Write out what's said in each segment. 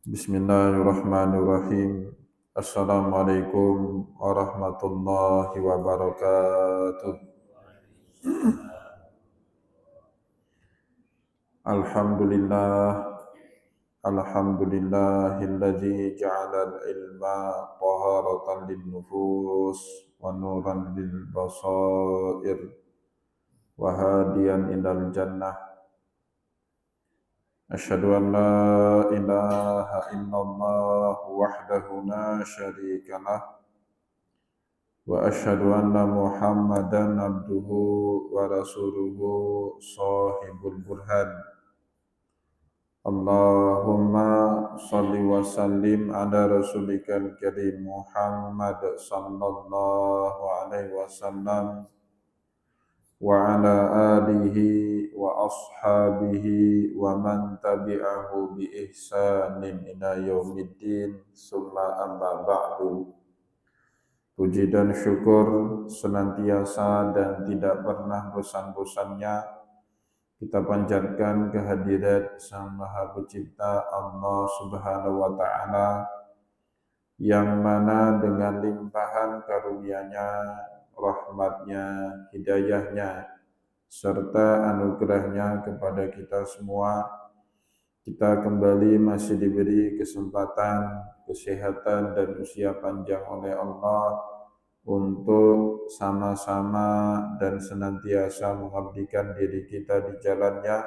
Bismillahirrahmanirrahim. Assalamualaikum warahmatullahi wabarakatuh. Alhamdulillah, alhamdulillahilladzi ja'ala al-ilma taharatan lin-nufus wa nuran lil-basair wa hadiyan ilal jannah. Asyhadu an la ilaha illallah wahdahu la syarika lah wa asyhadu anna Muhammadan abduhu wa rasuluhu shahibul burhan. Allahumma salli wa sallim ala rasulikal karim Muhammad sallallahu alaihi wasallam wa ala alihi wa ashabihi wa man tabi'ahu bi ihsanin ila yaumiddin summa amma ba'du. Puji dan syukur senantiasa dan tidak pernah bosan-bosannya kita panjatkan kehadirat Sang Maha Pencipta Allah Subhanahu wa Ta'ala, yang mana dengan limpahan karunia-Nya, rahmat-Nya, hidayah-Nya, serta anugerah-Nya kepada kita semua, kita kembali masih diberi kesempatan, kesehatan, dan usia panjang oleh Allah untuk sama-sama dan senantiasa mengabdikan diri kita di jalan-Nya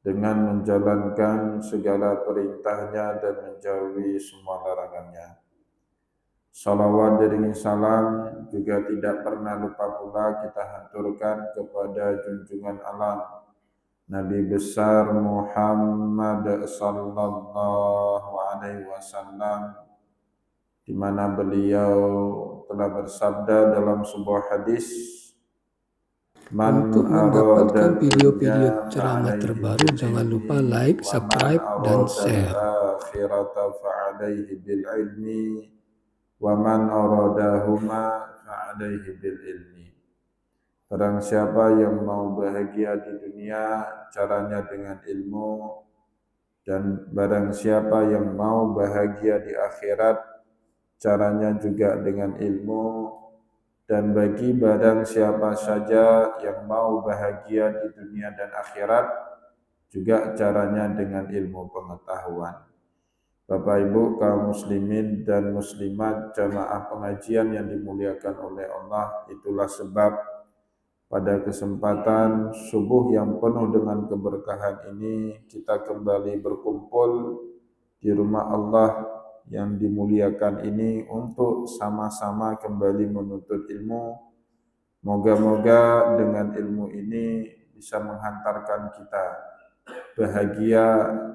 dengan menjalankan segala perintah-Nya dan menjauhi semua larangan-Nya. Salawat dan salam juga tidak pernah lupa pula kita haturkan kepada junjungan alam Nabi besar Muhammad sallallahu alaihi wasallam, di mana beliau telah bersabda dalam sebuah hadis, Untuk mendapatkan video-video ceramah terbaru, jangan lupa like, subscribe, dan share. Wa man aradahuma fa'alaihi bil ilmi. Barang siapa yang mau bahagia di dunia, caranya dengan ilmu, dan barang siapa yang mau bahagia di akhirat, caranya juga dengan ilmu. Dan bagi barang siapa saja yang mau bahagia di dunia dan akhirat, juga caranya dengan ilmu pengetahuan. Bapak Ibu kaum muslimin dan muslimat jamaah pengajian yang dimuliakan oleh Allah, itulah sebab pada kesempatan subuh yang penuh dengan keberkahan ini kita kembali berkumpul di rumah Allah yang dimuliakan ini untuk sama-sama kembali menuntut ilmu. Moga-moga dengan ilmu ini bisa menghantarkan kita bahagia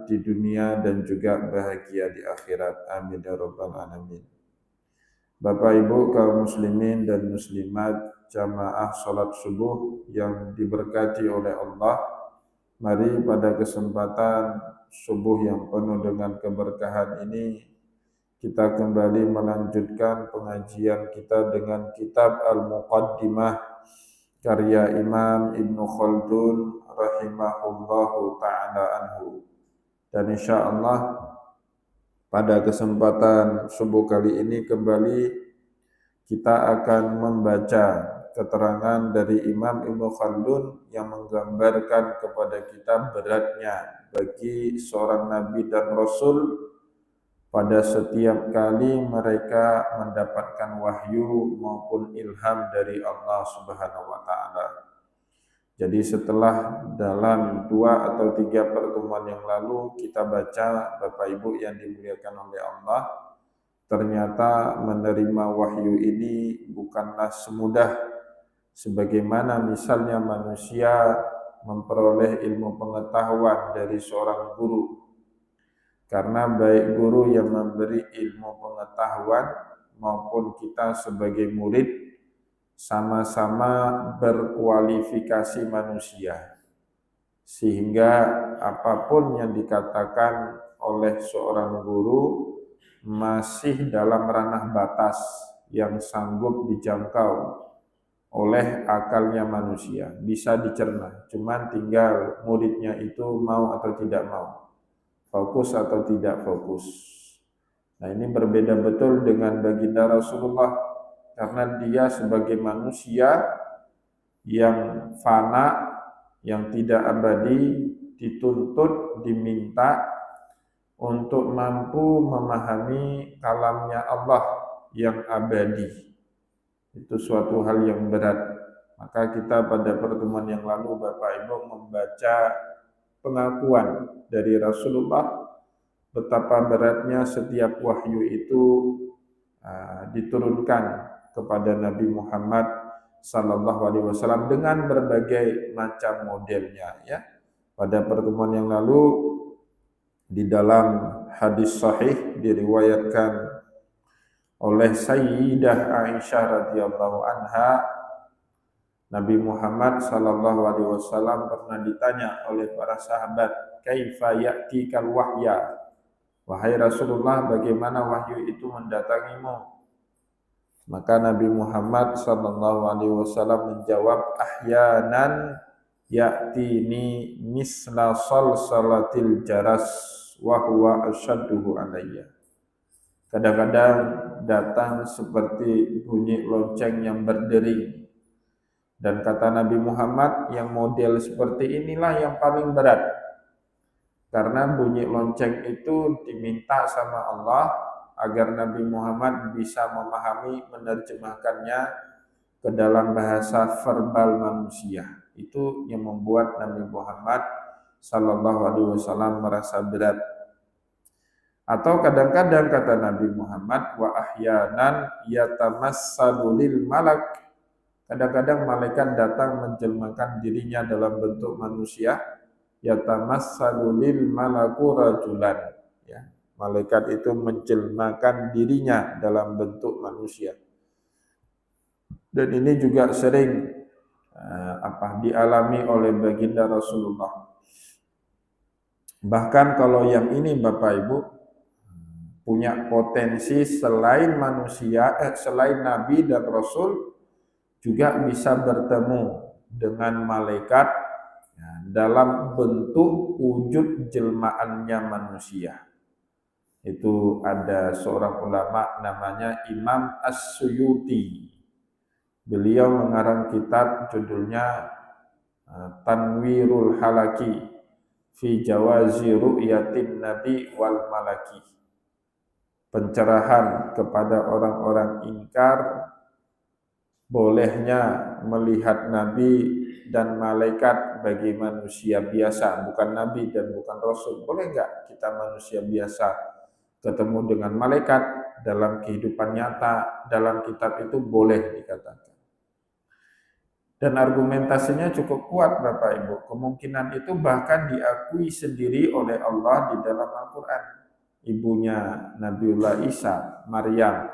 di dunia dan juga bahagia di akhirat. Amin ya rabbal alamin. Bapak Ibu kaum muslimin dan muslimat jamaah salat subuh yang diberkati oleh Allah, mari pada kesempatan subuh yang penuh dengan keberkahan ini kita kembali melanjutkan pengajian kita dengan kitab Al-Muqaddimah karya Imam Ibnu Khaldun rahimahullahu ta'ala anhu. Dan insyaallah pada kesempatan subuh kali ini kembali kita akan membaca keterangan dari Imam Ibnu Khaldun yang menggambarkan kepada kita beratnya bagi seorang nabi dan rasul pada setiap kali mereka mendapatkan wahyu maupun ilham dari Allah Subhanahu wa Ta'ala. Jadi setelah dalam 2 atau 3 pertemuan yang lalu kita baca, Bapak Ibu yang dimuliakan oleh Allah, ternyata menerima wahyu ini bukanlah semudah sebagaimana misalnya manusia memperoleh ilmu pengetahuan dari seorang guru. Karena baik guru yang memberi ilmu pengetahuan maupun kita sebagai murid sama-sama berkualifikasi manusia. Sehingga apapun yang dikatakan oleh seorang guru masih dalam ranah batas yang sanggup dijangkau oleh akalnya manusia, bisa dicerna. Cuman tinggal muridnya itu mau atau tidak mau. fokus atau tidak fokus. Nah, ini berbeda betul dengan baginda Rasulullah karena dia sebagai manusia yang fana, yang tidak abadi, dituntut, diminta untuk mampu memahami kalamnya Allah yang abadi. Itu suatu hal yang berat. Maka kita pada pertemuan yang lalu Bapak Ibu membaca pengakuan dari Rasulullah betapa beratnya setiap wahyu itu diturunkan kepada Nabi Muhammad sallallahu alaihi wasallam dengan berbagai macam modelnya ya. Pada pertemuan yang lalu di dalam hadis sahih diriwayatkan oleh Sayyidah Aisyah radhiyallahu anha, Nabi Muhammad sallallahu alaihi wasallam pernah ditanya oleh para sahabat, "Kaifa ya'tikal wahya?" Wahai Rasulullah, bagaimana wahyu itu mendatangimu? Maka Nabi Muhammad sallallahu alaihi wasallam menjawab, "Ahyanan ya'tini misla salsalatil jaras wa huwa asyadduhu alayya." Kadang-kadang datang seperti bunyi lonceng yang berdering. Dan kata Nabi Muhammad, yang model seperti inilah yang paling berat. Karena bunyi lonceng itu diminta sama Allah agar Nabi Muhammad bisa memahami, menerjemahkannya ke dalam bahasa verbal manusia. Itu yang membuat Nabi Muhammad sallallahu alaihi wasallam merasa berat. Atau kadang-kadang kata Nabi Muhammad, wa ahyanan yatamassalu lil malak. Kadang-kadang malaikat datang menjelmakan dirinya dalam bentuk manusia. Yatamassalu lil malaku rajulan, ya. Malaikat itu menjelmakan dirinya dalam bentuk manusia. Dan ini juga sering dialami oleh baginda Rasulullah. Bahkan kalau yang ini Bapak Ibu punya potensi selain manusia, selain Nabi dan Rasul juga bisa bertemu dengan malaikat dalam bentuk wujud jelmaannya manusia. Itu ada seorang ulama namanya Imam As-Suyuti. Beliau mengarang kitab judulnya Tanwirul Halaki fi Jawazi Ru'yatin Nabi wal Malaki. Pencerahan kepada orang-orang ingkar bolehnya melihat Nabi dan malaikat bagi manusia biasa, bukan Nabi dan bukan Rasul. Boleh nggak kita manusia biasa ketemu dengan malaikat dalam kehidupan nyata? Dalam kitab itu boleh dikatakan. Dan argumentasinya cukup kuat Bapak Ibu. Kemungkinan itu bahkan diakui sendiri oleh Allah di dalam Al-Quran. Ibunya Nabiullah Isa, Maryam,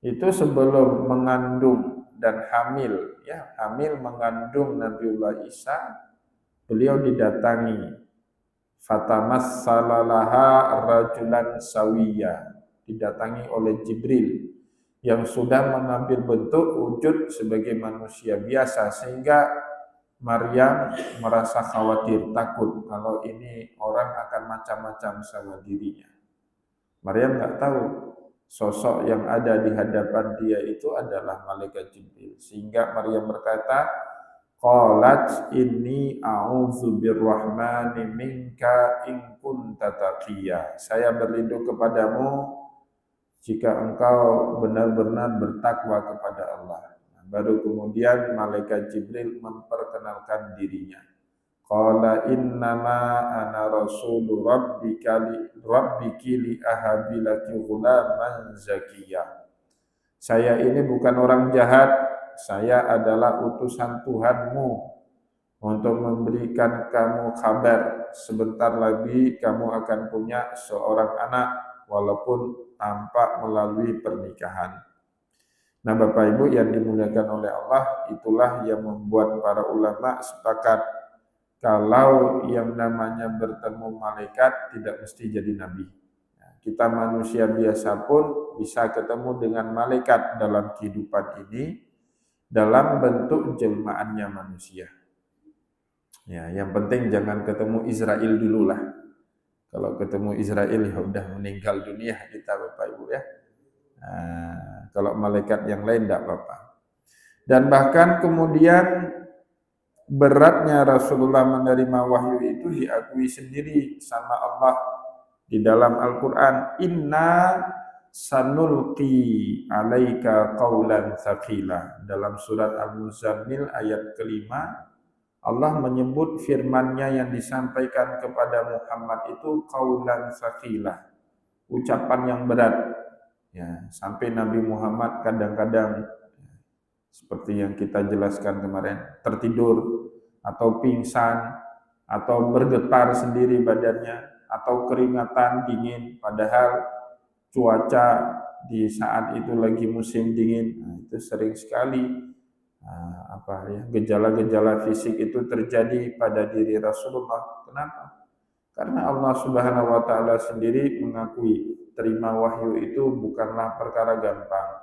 itu sebelum mengandung dan hamil, mengandung Nabiullah Isa, beliau didatangi fatamassalaha rajulan sawiya, didatangi oleh Jibril yang sudah mengambil bentuk wujud sebagai manusia biasa, sehingga Maryam merasa khawatir, takut kalau ini orang akan macam-macam sama dirinya. Maryam nggak tahu sosok yang ada di hadapan dia itu adalah malaikat Jibril. Sehingga Maryam berkata, qalat inni a'udzu birrahmani minka in kunta taqiyya. Saya berlindung kepadamu jika engkau benar-benar bertakwa kepada Allah. Baru kemudian malaikat Jibril memperkenalkan dirinya. Qala innama ana rasulu rabbiki li ahabilaki ghulaman zakiyah. Saya ini bukan orang jahat, saya adalah utusan Tuhanmu untuk memberikan kamu kabar sebentar lagi kamu akan punya seorang anak walaupun tanpa melalui pernikahan. Nah Bapak Ibu yang dimuliakan oleh Allah, itulah yang membuat para ulama sepakat kalau yang namanya bertemu malaikat tidak mesti jadi nabi. Kita manusia biasa pun bisa ketemu dengan malaikat dalam kehidupan ini dalam bentuk jelmaannya manusia. Ya, yang penting jangan ketemu Israel dulu lah. Kalau ketemu Israel ya udah meninggal dunia kita Bapak Ibu ya. Kalau malaikat yang lain tidak apa-apa. Dan bahkan kemudian beratnya Rasulullah menerima wahyu itu diakui sendiri sama Allah di dalam Al-Quran. Inna sanulqi alaika qawlan thaqila. Dalam surat Al-Muzammil ayat kelima, Allah menyebut firman-Nya yang disampaikan kepada Muhammad itu qawlan thaqila, ucapan yang berat. Ya, sampai Nabi Muhammad kadang-kadang seperti yang kita jelaskan kemarin, tertidur atau pingsan atau bergetar sendiri badannya atau keringatan dingin, padahal cuaca di saat itu lagi musim dingin. Itu sering sekali gejala-gejala fisik itu terjadi pada diri Rasulullah. Kenapa? Karena Allah Subhanahu wa taala sendiri mengakui terima wahyu itu bukanlah perkara gampang.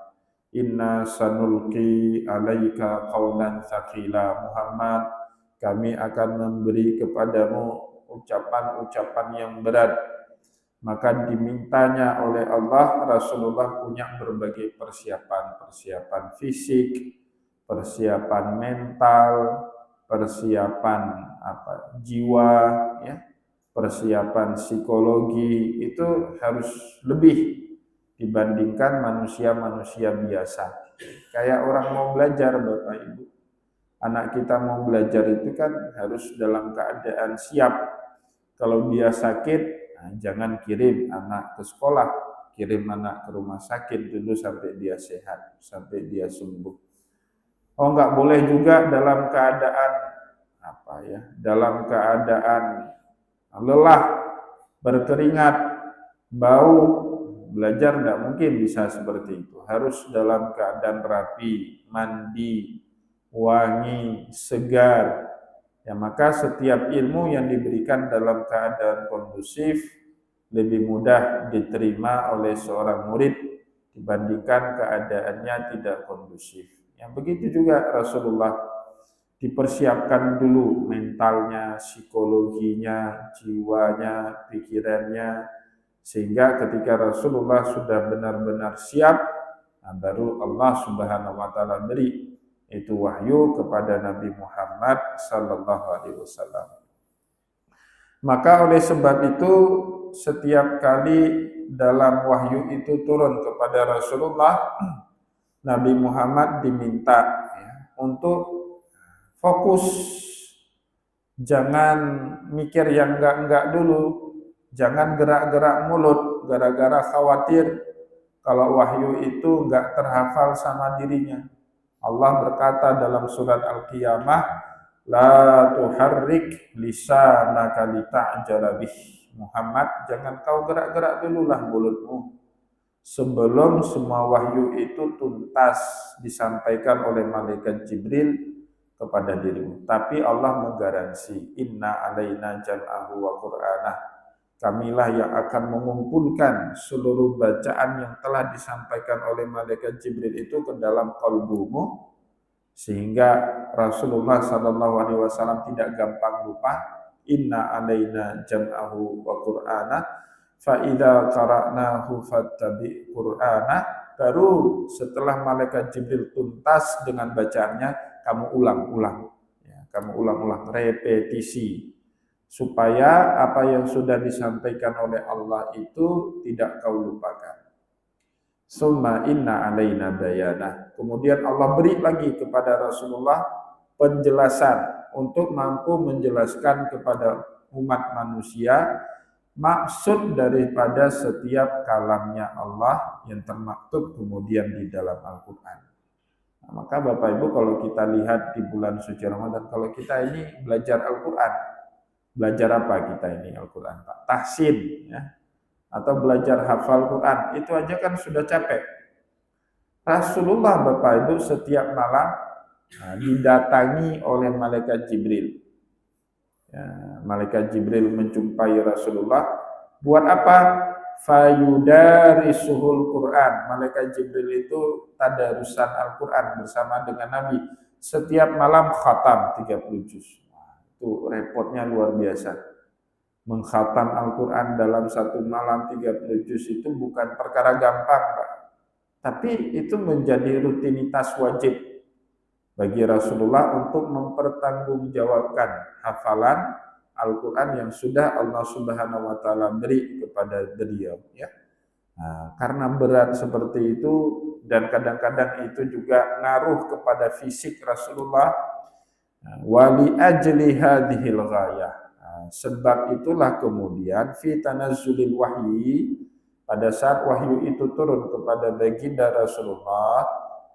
Inna sanulqi alaika qawlan thaqila. Muhammad, kami akan memberi kepadamu ucapan-ucapan yang berat. Maka dimintanya oleh Allah, Rasulullah punya berbagai persiapan fisik, persiapan mental, persiapan jiwa, ya, persiapan psikologi itu harus lebih dibandingkan manusia-manusia biasa. Kayak orang mau belajar Bapak Ibu. Anak kita mau belajar itu kan harus dalam keadaan siap. Kalau dia sakit, jangan kirim anak ke sekolah, kirim anak ke rumah sakit dulu sampai dia sehat, sampai dia sembuh. Enggak boleh juga dalam keadaan dalam keadaan lelah, berkeringat, bau, belajar tidak mungkin bisa seperti itu. Harus dalam keadaan rapi, mandi, wangi, segar. Ya, maka setiap ilmu yang diberikan dalam keadaan kondusif lebih mudah diterima oleh seorang murid dibandingkan keadaannya tidak kondusif. Yang begitu juga Rasulullah dipersiapkan dulu mentalnya, psikologinya, jiwanya, pikirannya, sehingga ketika Rasulullah sudah benar-benar siap, baru Allah Subhanahu wa taala beri itu wahyu kepada Nabi Muhammad sallallahu alaihi wasallam. Maka oleh sebab itu setiap kali dalam wahyu itu turun kepada Rasulullah, Nabi Muhammad diminta untuk fokus, jangan mikir yang enggak-enggak dulu, jangan gerak-gerak mulut gara-gara khawatir kalau wahyu itu enggak terhafal sama dirinya. Allah berkata dalam surat Al-Qiyamah, la tuharrik lisanaka lita'jala bih. Muhammad, jangan kau gerak-gerak dululah mulutmu sebelum semua wahyu itu tuntas disampaikan oleh malaikat Jibril kepada dirimu. Tapi Allah menggaransi, inna alaina jam'ahu wa qur'anah. Kamilah yang akan mengumpulkan seluruh bacaan yang telah disampaikan oleh malaikat Jibril itu ke dalam qalbumu, sehingga Rasulullah SAW tidak gampang lupa. Inna alaina jam'ahu wa qur'anah fa idza qara'nahu fattabi' qur'anah. Baru setelah malaikat Jibril tuntas dengan bacaannya, kamu ulang-ulang, kamu ulang-ulang, repetisi, supaya apa yang sudah disampaikan oleh Allah itu tidak kau lupakan. Summa inna alaina bayanah. Kemudian Allah beri lagi kepada Rasulullah penjelasan untuk mampu menjelaskan kepada umat manusia maksud daripada setiap kalamnya Allah yang termaktub kemudian di dalam Al-Quran. Maka Bapak Ibu, kalau kita lihat di bulan suci Ramadan, kalau kita ini belajar Al-Quran, belajar apa kita ini Al-Quran, Pak? Tahsin, ya, atau belajar hafal Quran, itu aja kan sudah capek. Rasulullah Bapak Ibu setiap malam didatangi oleh malaikat Jibril. Ya, malaikat Jibril menjumpai Rasulullah. Buat apa? Fayudarisuhul Quran. Malaikat Jibril itu tadarusan Al-Quran bersama dengan Nabi. Setiap malam khatam 30 juz. Itu repotnya luar biasa. Mengkhatam Al-Quran dalam satu malam 30 juz itu bukan perkara gampang, Pak. Tapi itu menjadi rutinitas wajib bagi Rasulullah untuk mempertanggungjawabkan hafalan Al-Quran yang sudah Allah Subhanahu wa Ta'ala beri kepada beliau, ya. Nah, karena berat seperti itu dan kadang-kadang itu juga ngaruh kepada fisik Rasulullah. Wali ajli hadhil ghayah. Sebab itulah kemudian fi tanazzulil wahyi, pada saat wahyu itu turun kepada baginda Rasulullah,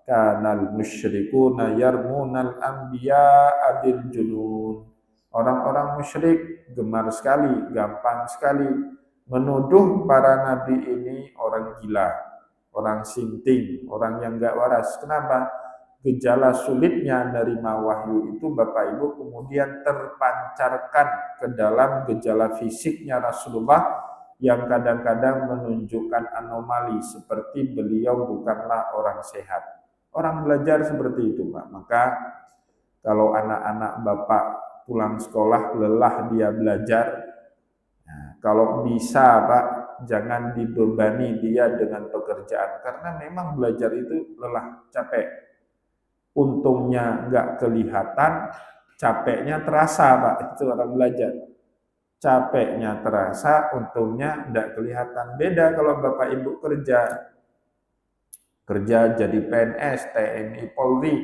kanal musyrikuna yarmunal anbiya bil junun. Orang-orang musyrik gemar sekali, gampang sekali menuduh para nabi ini orang gila, orang sinting, orang yang gak waras. Kenapa? Gejala sulitnya menerima wahyu itu Bapak Ibu kemudian terpancarkan ke dalam gejala fisiknya Rasulullah yang kadang-kadang menunjukkan anomali seperti beliau bukanlah orang sehat. Orang belajar seperti itu, Pak. Maka kalau anak-anak Bapak pulang sekolah lelah dia belajar, nah, kalau bisa Pak, jangan dibebani dia dengan pekerjaan karena memang belajar itu lelah, capek. Untungnya nggak kelihatan, capeknya terasa Pak. Itu orang belajar. Capeknya terasa, untungnya nggak kelihatan. Beda kalau Bapak Ibu kerja jadi PNS, TNI, Polri,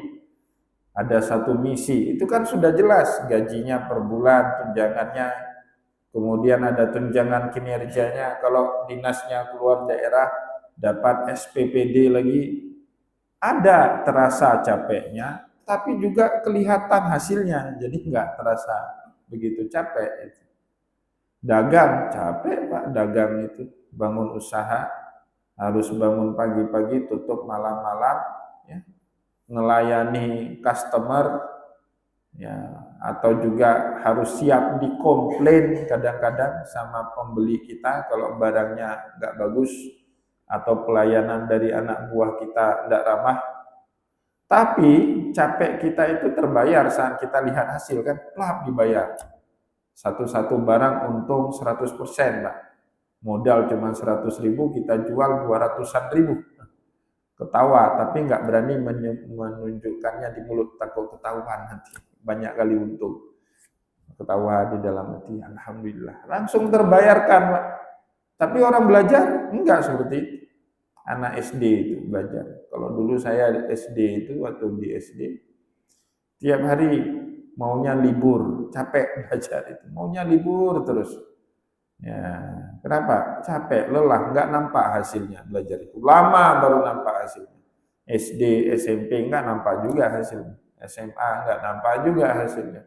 ada satu misi, itu kan sudah jelas gajinya per bulan, tunjangannya, kemudian ada tunjangan kinerjanya. Kalau dinasnya keluar daerah dapat SPPD lagi. Ada terasa capeknya, tapi juga kelihatan hasilnya, jadi nggak terasa begitu capek. Dagang capek Pak, dagang itu bangun usaha, harus bangun pagi-pagi, tutup malam-malam, ya, melayani customer, ya, atau juga harus siap dikomplain kadang-kadang sama pembeli kita kalau barangnya nggak bagus, atau pelayanan dari anak buah kita tidak ramah. Tapi capek kita itu terbayar saat kita lihat hasil, kan plak dibayar. Satu-satu barang untung 100%, Pak. Modal cuma 100.000, kita jual 200-an ribu. Ketawa, tapi nggak berani menunjukkannya di mulut, takut ketahuan nanti. Banyak kali untung. Ketawa di dalam hati, alhamdulillah. Langsung terbayarkan, Pak. Tapi orang belajar enggak seperti itu. Anak SD itu belajar. Kalau dulu saya SD itu, waktu di SD, tiap hari maunya libur, capek belajar itu, maunya libur terus. Ya, kenapa? Capek, lelah, nggak nampak hasilnya belajar itu. Lama baru nampak hasilnya. SD, SMP nggak nampak juga hasilnya. SMA nggak nampak juga hasilnya.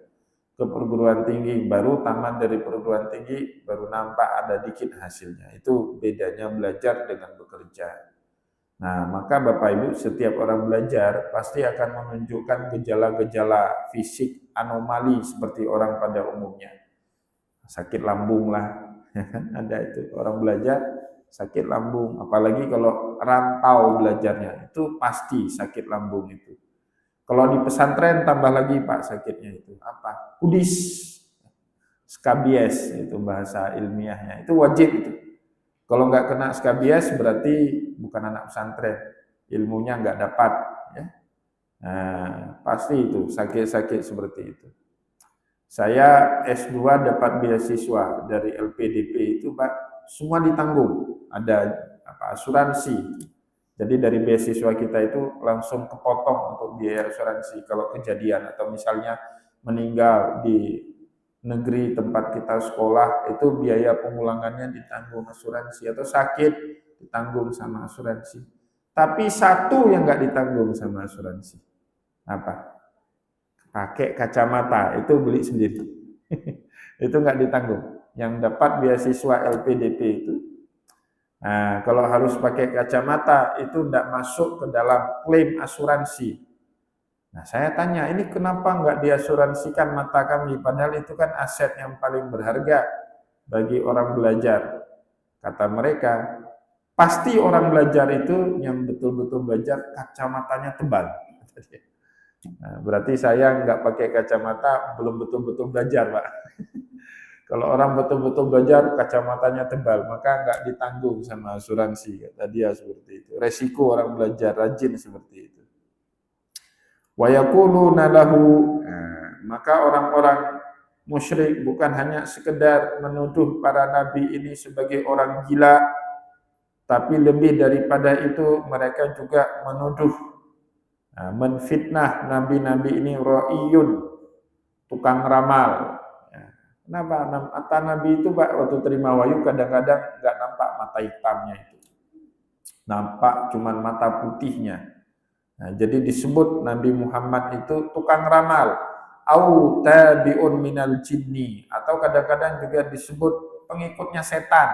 Ke perguruan tinggi, baru tamat dari perguruan tinggi, baru nampak ada dikit hasilnya. Itu bedanya belajar dengan bekerja. Nah, maka Bapak Ibu, setiap orang belajar pasti akan menunjukkan gejala-gejala fisik anomali seperti orang pada umumnya. Sakit lambung lah, ya kan? Ada itu orang belajar sakit lambung, apalagi kalau rantau belajarnya, itu pasti sakit lambung itu. Kalau di pesantren tambah lagi Pak sakitnya itu apa? Kudis, skabies itu bahasa ilmiahnya. Itu wajib itu. Kalau nggak kena skabies berarti bukan anak pesantren, ilmunya nggak dapat. Ya. Nah, pasti itu sakit-sakit seperti itu. Saya S2 dapat beasiswa dari LPDP itu Pak, semua ditanggung. Ada asuransi. Jadi dari beasiswa kita itu langsung kepotong untuk biaya asuransi kalau kejadian atau misalnya meninggal di negeri tempat kita sekolah, itu biaya pemulangannya ditanggung asuransi, atau sakit ditanggung sama asuransi. Tapi satu yang nggak ditanggung sama asuransi, apa? Pakai kacamata, itu beli sendiri. Itu nggak ditanggung. Yang dapat beasiswa LPDP itu, nah, kalau harus pakai kacamata itu tidak masuk ke dalam klaim asuransi. Nah, saya tanya, ini kenapa nggak diasuransikan mata kami? Padahal itu kan aset yang paling berharga bagi orang belajar. Kata mereka, pasti orang belajar itu yang betul-betul belajar kacamatanya tebal. Nah, berarti saya nggak pakai kacamata belum betul-betul belajar, Pak. Kalau orang betul-betul belajar kacamatanya tebal, maka nggak ditanggung sama asuransi, kata dia seperti itu. Resiko orang belajar rajin seperti itu. Wa yaquluna lahu, maka orang-orang musyrik bukan hanya sekedar menuduh para nabi ini sebagai orang gila, tapi lebih daripada itu mereka juga menuduh, menfitnah nabi-nabi ini ra'iyun, tukang ramal. Kenapa? Mata nabi itu Pak, waktu terima wahyu kadang-kadang nggak nampak mata hitamnya itu, nampak cuman mata putihnya. Nah, jadi disebut Nabi Muhammad itu tukang ramal, au tabi'un minal jinni, atau kadang-kadang juga disebut pengikutnya setan.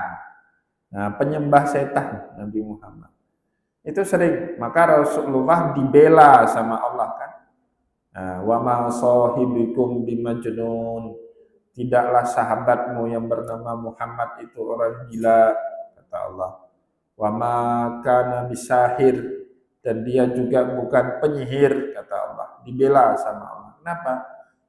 Nah, penyembah setan Nabi Muhammad. Itu sering, maka Rasulullah dibela sama Allah kan. Nah, wa ma sahibikum bimajnun, tidaklah sahabatmu yang bernama Muhammad itu orang gila, kata Allah. Wa ma kana bisahir, dan dia juga bukan penyihir, kata Allah. Dibela sama Allah. Kenapa?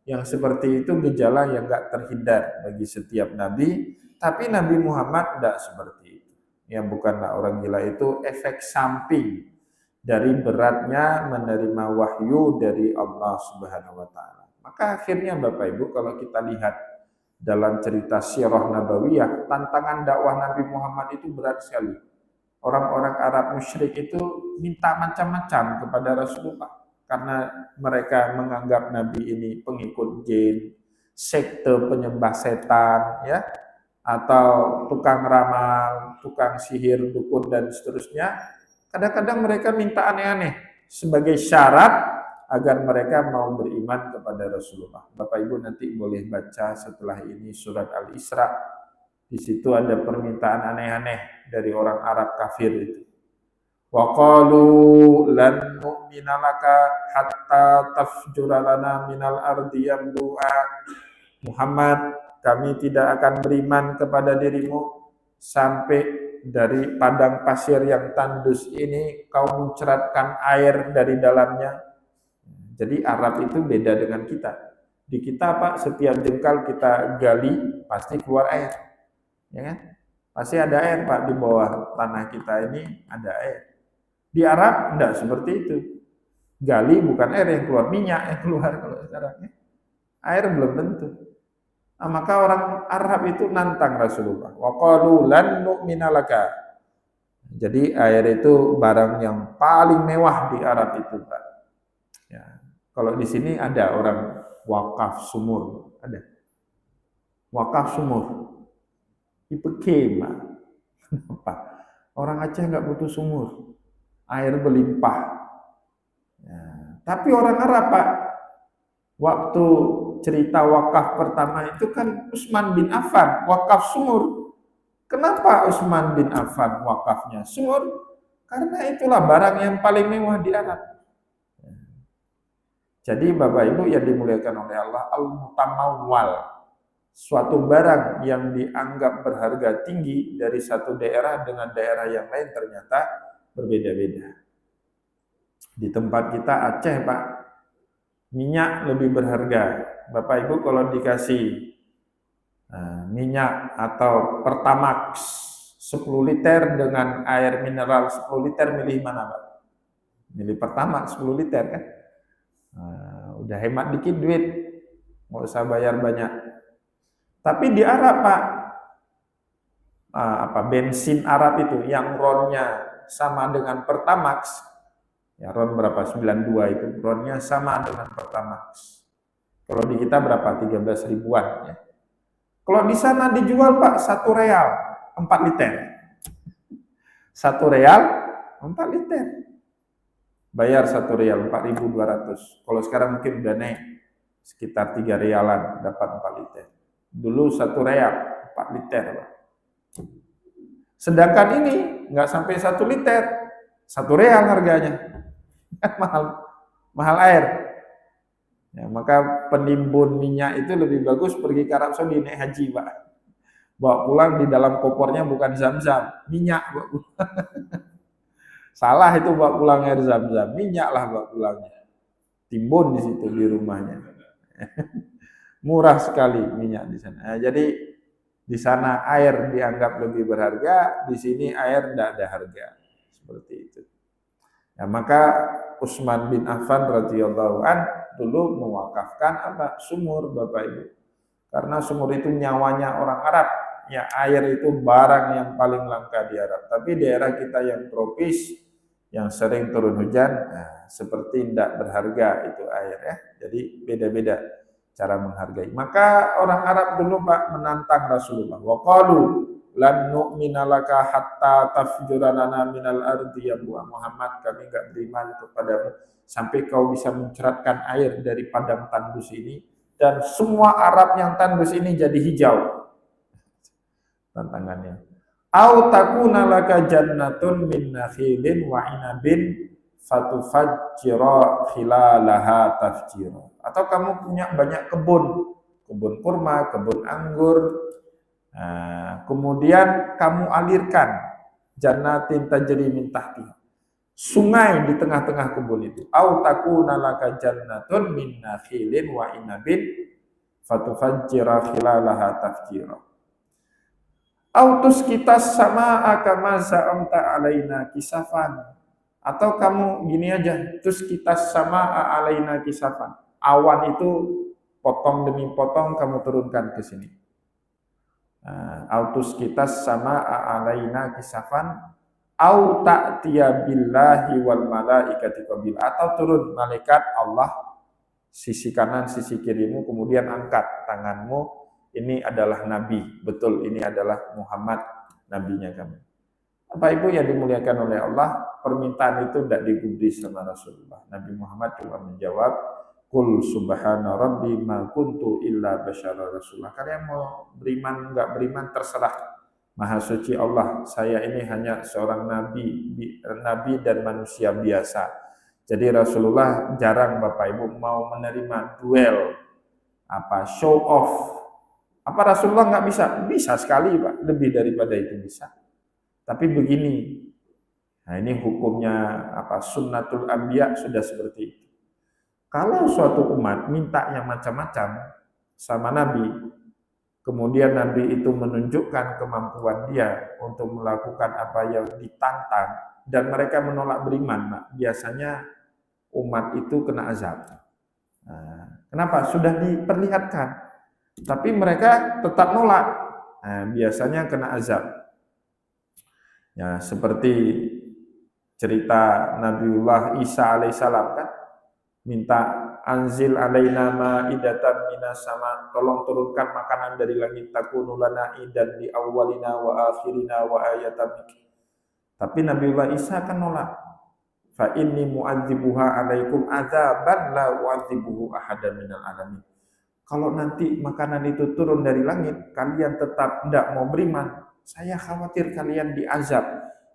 Yang seperti itu gejala yang gak terhindar bagi setiap nabi, tapi Nabi Muhammad tidak seperti itu. Yang bukanlah orang gila itu efek samping dari beratnya menerima wahyu dari Allah Subhanahu wa taala. Maka akhirnya Bapak Ibu, kalau kita lihat dalam cerita sirah nabawiyah, tantangan dakwah Nabi Muhammad itu berat sekali. Orang-orang Arab musyrik itu minta macam-macam kepada Rasulullah karena mereka menganggap Nabi ini pengikut jin, sekte penyembah setan, ya, atau tukang ramal, tukang sihir, dukun dan seterusnya. Kadang-kadang mereka minta aneh-aneh sebagai syarat agar mereka mau beriman kepada Rasulullah. Bapak Ibu nanti boleh baca setelah ini surat Al-Isra. Di situ ada permintaan aneh-aneh dari orang Arab kafir itu. Wa qalu lan nu'mina laka hatta tafjura lana minal ardi yanbu'a. Muhammad, kami tidak akan beriman kepada dirimu sampai dari padang pasir yang tandus ini kau muncratkan air dari dalamnya. Jadi Arab itu beda dengan kita. Di kita Pak, setiap jengkal kita gali pasti keluar air. Ya kan? Pasti ada air Pak, di bawah tanah kita ini ada air. Di Arab enggak seperti itu. Gali bukan air yang keluar, minyak yang keluar kalau sekarang. Air belum tentu. Nah, maka orang Arab itu nantang Rasulullah. Wa qalu lan nu'mina laka. Jadi air itu barang yang paling mewah di Arab itu Pak. Ya. Kalau di sini ada orang wakaf sumur, ada. Wakaf sumur. Kenapa? Orang Aceh nggak butuh sumur, air berlimpah. Ya. Tapi orang Arab Pak, waktu cerita wakaf pertama itu kan Utsman bin Affan wakaf sumur. Kenapa Utsman bin Affan wakafnya sumur? Karena itulah barang yang paling mewah di Arab. Ya. Jadi Bapak Ibu yang dimuliakan oleh Allah, al-mutamawwal, suatu barang yang dianggap berharga tinggi dari satu daerah dengan daerah yang lain ternyata berbeda-beda. Di tempat kita Aceh Pak, minyak lebih berharga. Bapak Ibu kalau dikasih minyak atau Pertamax 10 liter dengan air mineral 10 liter, milih mana Pak? Milih Pertamax 10 liter kan? Udah hemat dikit duit, nggak usah bayar banyak. Tapi di Arab Pak, bensin Arab itu yang RON-nya sama dengan Pertamax, ya RON berapa? 92 itu, RON-nya sama dengan Pertamax. Kalau di kita berapa? 13 ribuan ya. Kalau di sana dijual Pak 1 real 4 liter. 1 real 4 liter. Bayar 1 real 4.200. Kalau sekarang mungkin udah naik sekitar 3 realan dapat 4 liter. Dulu 1 real 4 liter Pak. Sedangkan ini nggak sampai 1 liter, 1 real harganya. mahal air. Ya, maka penimbun minyak itu lebih bagus pergi ke Arab Saudi naik haji Pak. Bawa pulang di dalam kopornya bukan zam-zam, minyak bawa pulang. Salah itu bawa pulang air zam-zam, minyak lah bawa pulangnya. Timbun di situ di rumahnya. Murah sekali minyak di sana. Nah, jadi Di sana air dianggap lebih berharga, di sini air tidak ada harga. Seperti itu. Ya, maka Utsman bin Affan radhiyallahu an dulu mewakafkan apa? Sumur, Bapak Ibu. Karena sumur itu nyawanya orang Arab. Ya, air itu barang yang paling langka di Arab. Tapi daerah kita yang tropis, yang sering turun hujan, nah, seperti tidak berharga itu air ya. Jadi beda-beda cara menghargai. Maka orang Arab dulu Pak menantang Rasulullah. Wa qalu lan nu'mina laka hatta tafjura lana minal ardi ya Muhammad, kami enggak beriman kepadamu sampai kau bisa menceratkan air dari padang tandus ini dan semua Arab yang tandus ini jadi hijau. Tantangannya. Au takuna laka jannatun min nakhilin wa inabin fatufajjira khilalaha tafjira. Atau kamu punya banyak kebun kurma, kebun anggur. Nah, kemudian kamu alirkan jannatin tajri min tahtiha. Sungai di tengah-tengah kebun itu. Au takuna laka jannatun min nakhilin wa inabin fatufajjira khilalaha tafjira. Autus kita sama akama za'amta alaina kisafan. Atau kamu gini aja, terus kita sama alaina kisafan. Awan itu potong demi potong kamu turunkan ke sini. Autus kita sama alaina kisafan. Au ta'tiya billahi wal malaikati qabil. Atau turun malaikat Allah sisi kanan sisi kirimu, kemudian angkat tanganmu. Ini adalah Nabi, betul ini adalah Muhammad, Nabinya kami. Bapak Ibu yang dimuliakan oleh Allah, permintaan itu tidak digubris sama Rasulullah. Nabi Muhammad cuma menjawab, Qul subhana rabbi ma kuntu illa basyara rasulullah. Kalian mau beriman, enggak beriman, terserah. Maha suci Allah, saya ini hanya seorang nabi dan manusia biasa. Jadi Rasulullah jarang Bapak Ibu mau menerima duel, show off. Apa Rasulullah nggak bisa? Bisa sekali Pak, lebih daripada itu bisa. Tapi begini, nah ini hukumnya sunnatul anbiya sudah seperti itu. Kalau suatu umat minta yang macam-macam sama Nabi, kemudian Nabi itu menunjukkan kemampuan dia untuk melakukan apa yang ditantang, dan mereka menolak beriman, Pak, biasanya umat itu kena azab. Nah, kenapa? Sudah diperlihatkan. Tapi mereka tetap nolak. Nah, biasanya kena azab. Ya, seperti cerita Nabiullah Isa alaihissalam kan, minta anzil alaina ma'idatan minas sama, tolong turunkan makanan dari langit, takunu lana idan li awwalina wa akhirina wa ayatan. Tapi Nabiullah Isa kan nolak. Fa inni mu'adzibuha alaikum adzaban la u'adzibuhu ahadan minal alamin. Kalau nanti makanan itu turun dari langit, kalian tetap tidak mau beriman, saya khawatir kalian diazab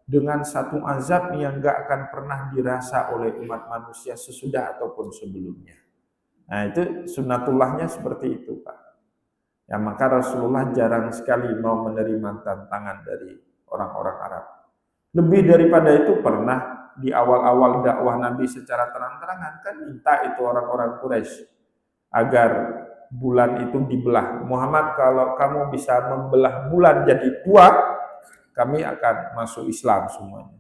dengan satu azab yang gak akan pernah dirasa oleh umat manusia sesudah ataupun sebelumnya. Nah itu sunnatullahnya seperti itu Pak. Ya maka Rasulullah jarang sekali mau menerima tantangan dari orang-orang Arab. Lebih daripada itu pernah di awal-awal dakwah Nabi secara terang-terangan kan minta itu orang-orang Quraisy agar bulan itu dibelah. Muhammad, kalau kamu bisa membelah bulan jadi dua, kami akan masuk Islam semuanya.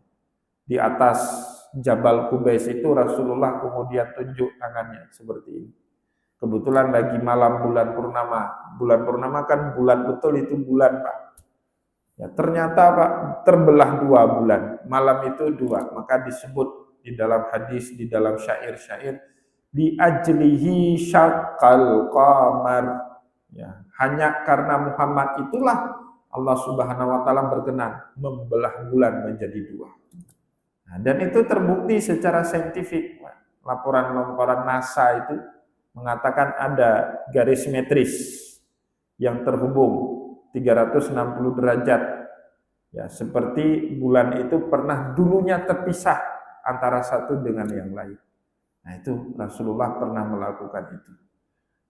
Di atas Jabal Qubais itu Rasulullah kemudian tunjuk tangannya seperti ini. Kebetulan lagi malam bulan purnama. Bulan purnama kan bulan betul itu bulan Pak. Ya, ternyata Pak terbelah dua bulan. Malam itu dua. Maka disebut di dalam hadis, di dalam syair-syair, di ajlihi syaqqal qamar, ya, hanya karena Muhammad itulah Allah Subhanahu wa taala berkenan membelah bulan menjadi dua. Nah, dan itu terbukti secara saintifik. Laporan-laporan NASA itu mengatakan ada garis metris yang terhubung 360 derajat. Ya, seperti bulan itu pernah dulunya terpisah antara satu dengan yang lain. Nah itu Rasulullah pernah melakukan itu.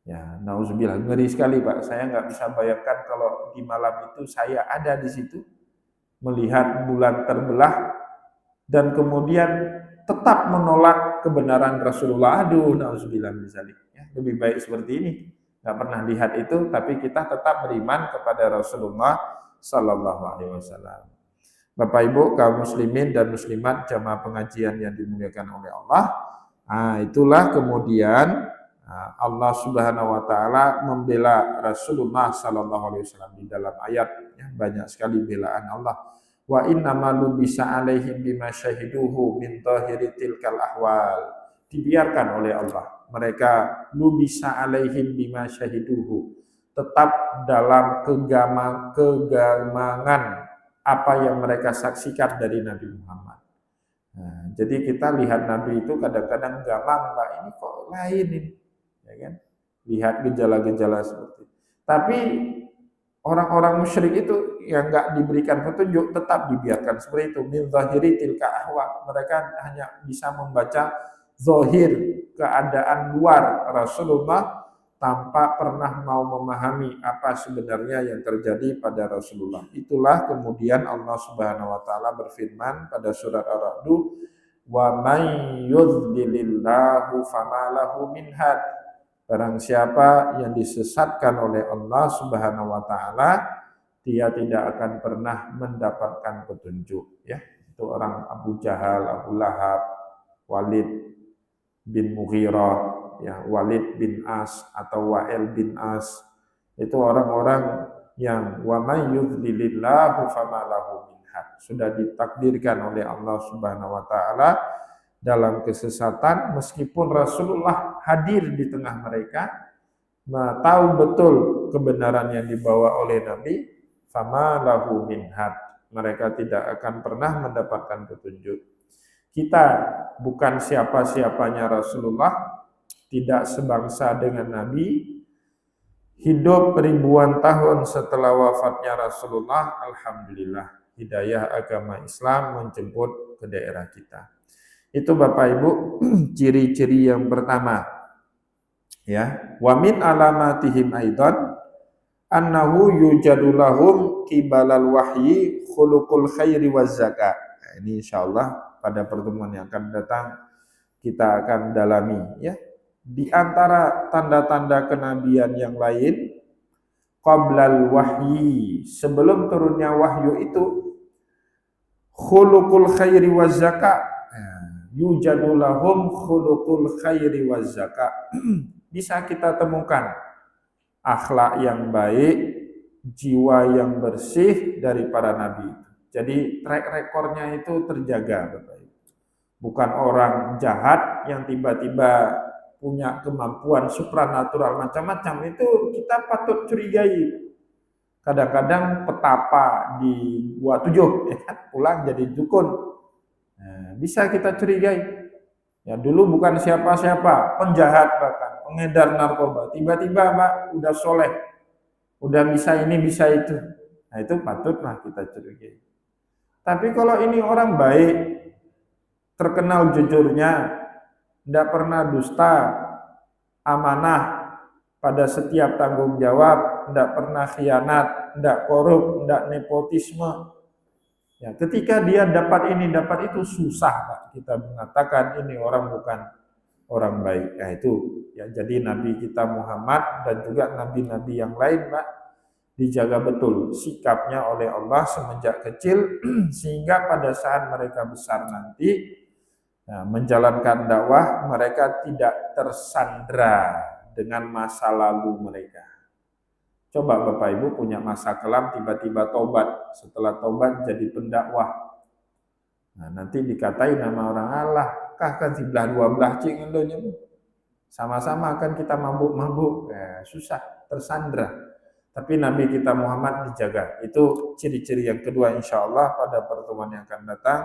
Ya, nauzubillah, ngeri sekali Pak. Saya nggak bisa bayangkan kalau di malam itu saya ada di situ melihat bulan terbelah dan kemudian tetap menolak kebenaran Rasulullah. Aduh, nauzubillah min dzalik. Ya, lebih baik seperti ini. nggak pernah lihat itu, tapi kita tetap beriman kepada Rasulullah Sallallahu Alaihi Wasallam. Bapak Ibu kaum muslimin dan muslimat jamaah pengajian yang dimuliakan oleh Allah, itulah kemudian Allah Subhanahu Wa Taala membela Rasulullah Sallallahu Alaihi Wasallam di dalam ayat, ya, banyak sekali belaan Allah. Wa inna malu bisa alaihim bima syahiduhu min dhahiri tilkal ahwal. Dibiarkan oleh Allah. Mereka lu bisa alaihim bima syahiduhu. Tetap dalam kegamangan apa yang mereka saksikan dari Nabi Muhammad. Nah, jadi kita lihat Nabi itu kadang-kadang gamang, Pak, ini kok lain ini. Ya kan? Lihat gejala-gejala seperti itu. Tapi orang-orang musyrik itu yang enggak diberikan petunjuk tetap dibiarkan seperti itu. Min zahiri tilka ahwa. Mereka hanya bisa membaca zahir keadaan luar Rasulullah tanpa pernah mau memahami apa sebenarnya yang terjadi pada Rasulullah. Itulah kemudian Allah Subhanahu wa taala berfirman pada surat Ar-Ra'd, "Wa may yudlilillahu famalahu min had." Barang siapa yang disesatkan oleh Allah Subhanahu wa taala, dia tidak akan pernah mendapatkan petunjuk, ya. Itu orang Abu Jahal, Abu Lahab, Walid bin Mughirah, ya, Walid bin As atau Wa'il bin As. Itu orang-orang yang wa may yudlilillahu famalahu min had. Sudah ditakdirkan oleh Allah Subhanahu wa taala dalam kesesatan, meskipun Rasulullah hadir di tengah mereka, tahu betul kebenaran yang dibawa oleh Nabi, fama lahu min had. Mereka tidak akan pernah mendapatkan petunjuk. Kita bukan siapa-siapanya Rasulullah, tidak sebangsa dengan Nabi, hidup ribuan tahun setelah wafatnya Rasulullah, alhamdulillah, hidayah agama Islam menjemput ke daerah kita. Itu Bapak Ibu ciri-ciri yang pertama, ya. Wa min alamatihim aidan annahu yujadulahum qibalal wahyi khuluqul khairi waz zakat. Nah, ini insyaallah pada pertemuan yang akan datang kita akan dalami, ya. Di antara tanda-tanda kenabian yang lain, qablal wahyi, sebelum turunnya wahyu itu, khuluqul khairi waz zakat. Yujadulahum khuluqul khairi waz zakat. Bisa kita temukan akhlak yang baik, jiwa yang bersih dari para nabi. Jadi track recordnya itu terjaga, Bapak Ibu. Bukan orang jahat yang tiba-tiba punya kemampuan supranatural macam-macam, itu kita patut curigai. Kadang-kadang petapa di Gua Tujuh, ya kan, pulang jadi dukun. Nah, bisa kita curigai. Ya, dulu bukan siapa-siapa, penjahat bahkan, pengedar narkoba. Tiba-tiba Pak udah soleh, udah bisa ini bisa itu. Nah, itu patutlah kita curigai. Tapi kalau ini orang baik, terkenal jujurnya, tidak pernah dusta, amanah pada setiap tanggung jawab, tidak pernah khianat, tidak korup, tidak nepotisme. Ya, ketika dia dapat ini, dapat itu, susah Pak kita mengatakan ini orang bukan orang baik. Ya, itu ya, jadi Nabi kita Muhammad dan juga nabi-nabi yang lain, Pak, dijaga betul sikapnya oleh Allah semenjak kecil sehingga pada saat mereka besar nanti, nah, menjalankan dakwah, mereka tidak tersandra dengan masa lalu mereka. Coba Bapak Ibu punya masa kelam, tiba-tiba tobat, setelah tobat jadi pendakwah. Nah, nanti dikatai nama orang Allah, kah kan sebelah dua belah cing endonya. Sama-sama kan kita mabuk-mabuk, susah tersandra. Tapi Nabi kita Muhammad dijaga. Itu ciri-ciri yang kedua, insya Allah pada pertemuan yang akan datang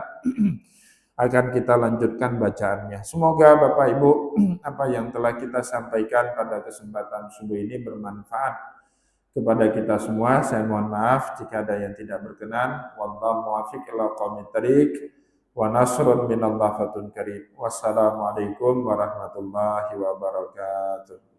akan kita lanjutkan bacaannya. Semoga Bapak Ibu apa yang telah kita sampaikan pada kesempatan subuh ini bermanfaat kepada kita semua. Saya mohon maaf jika ada yang tidak berkenan. Wallahu muwaffiq ila aqwamit thariq wa nasrun minallah fatun karim. Wassalamualaikum warahmatullahi wabarakatuh.